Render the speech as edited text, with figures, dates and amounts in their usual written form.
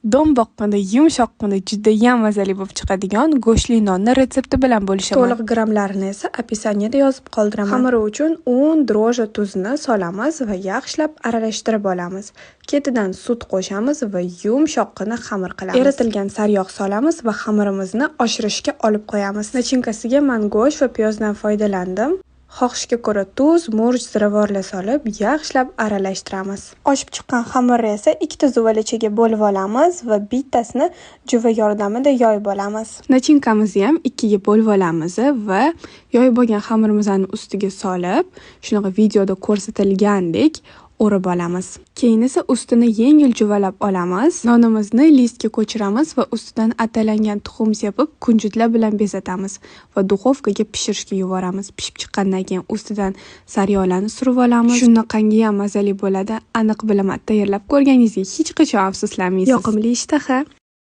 Do'mboqqina, yumshoqqina, judayam mazali bo'lib chiqadigan go'shtli nonni retsepti bilan bo'lishaman. To'liq grammlarini esa описаниеda yozib qoldiraman. Xamiri uchun un, dro'ja, tuzni solamiz va yaxshilab aralashtirib olamiz. Ketidan sut qo'shamiz va yumshoqqina xamir qilamiz. Eritilgan sariyog' solamiz va xamirimizni oshirishga olib qo'yamiz. Nachinkasiga men go'sht va piyozdan foydalandim. Xohishga ko'ra tuz, murch, ziravorla solib, yaxshilab aralashtiramiz. Oshib chiqqan xamirni esa ikkita zuvalachaga bo'lib olamiz va bittasini juva yordamida yoyib olamiz. Nachinkamizni ham ikkiga bo'lib olamiz va yoyib olgan xamirimizni ustiga solib, shunaqa videoda ko'rsatilgandek o'rib olamiz. Keyin esa ustini yengil juvalab olamiz. Nonimizni listga ko'chiramiz va ustidan atalangan tuxum sepib, kunjutlar bilan bezatamiz va duxovkaga pishirishga yuboramiz. Pishib chiqqandan keyin ustidan sariyog'larni surib olamiz. Shunaqangi ham mazali bo'ladi. Aniq bilaman, tayyorlab ko'rganingizga hech qachon afsuslanmaysiz. Yoqimli ishtaha.